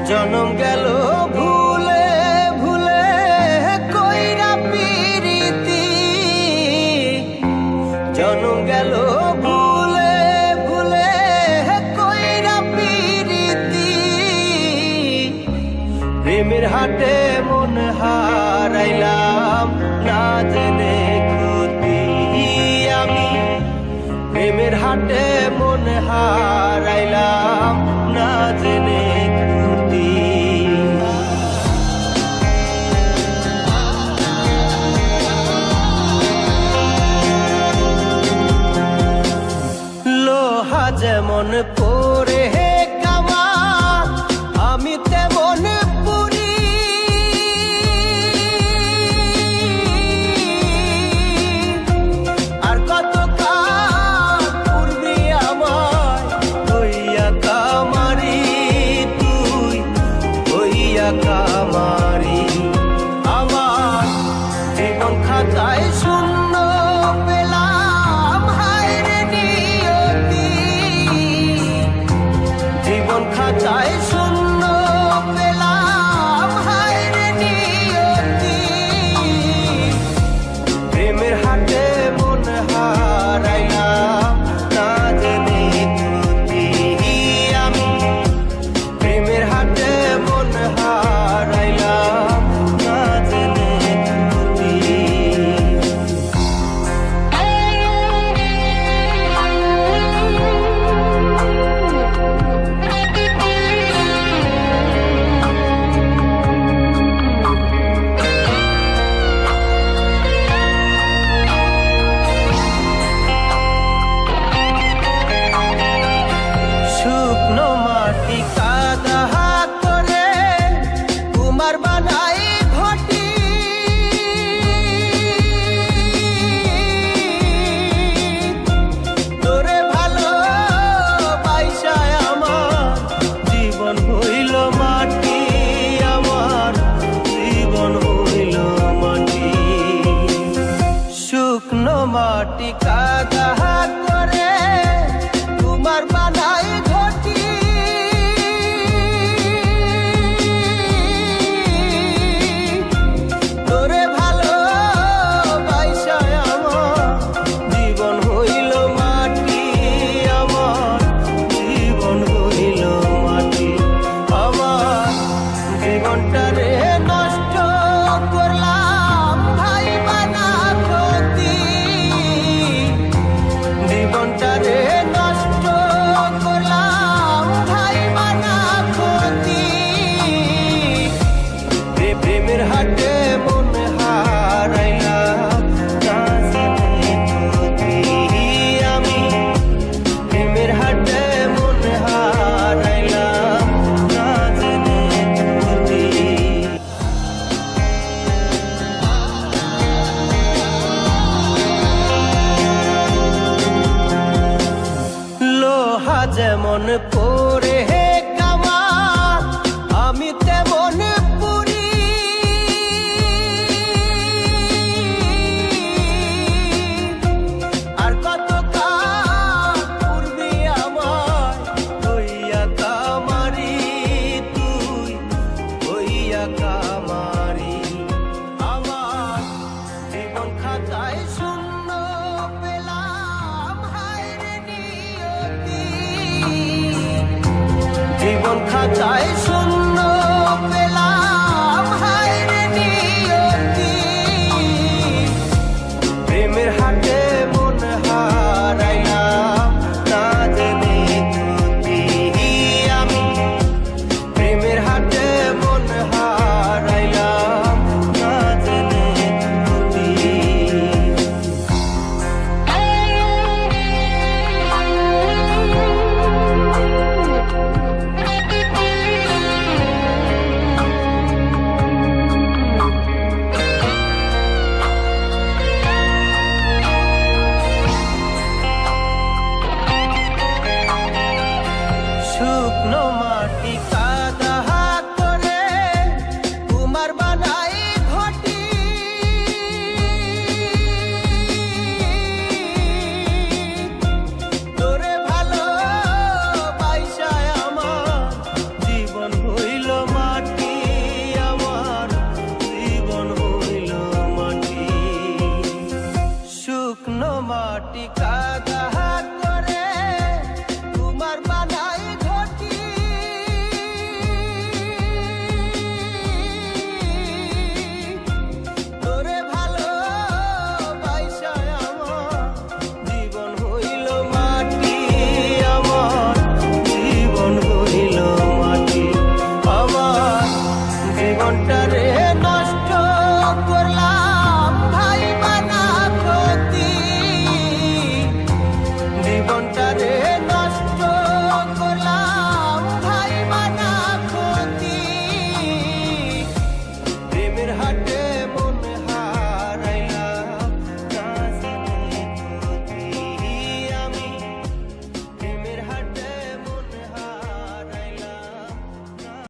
জনম গেল ভুলে ভুলে কইরা পিরিতি, জনম গেল ভুলে ভুলে কইরা পিরিতি। প্রেমের হাটে মন হারাইলাম না জেনে ক্ষতি আমি, প্রেমের হাটে মন হারাইলাম না জেনে ক্ষতি। লোহা যেমন পরে কামা আমি তেমন পুরি, আর কত কাল পূর্বে আমার হইয়া কামারি, তুই হইয়া কামারি। আমার জীবন খাতায় শূন্য পেলাম হায় রে নিয়তি, জীবন খাতায় শূন্য পেলাম হায় রে নিয়তি। প্রেমের হাটে মন হারাইলাম না জেনে ক্ষতি আমি, প্রেমের হাটে মন হারাইলাম না জেনে ক্ষতি। শুকনো মাটি কাদা করে কুমার বানাই ঘটি, তোরে ভালো বাইসায় আমার জীবন হইল মাটি, আমার জীবন হইল মাটি। শুকনো মাটি কাদা করে কুমার বানাই ঘটি, তোরে ভালো বাইসায় আমার জীবন হইল মাটি, আমার জীবন হইল মাটি। আমার জীবনটারে নষ্ট করলাম ভাই বানা ক্ষতি, জীবনটারে নষ্ট করলাম ভাই বানা ক্ষতি। প্রেমের হাটে মন হারাইলাম না জেনে ক্ষতি আমি, প্রেমের হাটে মন হারাইলাম না জেনে ক্ষতি। লোহা যেমন পরে কামা আমি তেমন পুরি, আর কত কাল পূর্বে আমার হইয়া কামারি, তুই হইয়া কামারি। আমার জীবন খাতায় শূন্য পেলাম হায় রে নিয়তি, জীবন খাতায় শূন্য পেলাম হায় রে নিয়তি। প্রেমের হাটে মন হারাইলাম না জেনে ক্ষতি আমি, প্রেমের হাটে মন হারাইলাম না জেনে ক্ষতি। শুকনো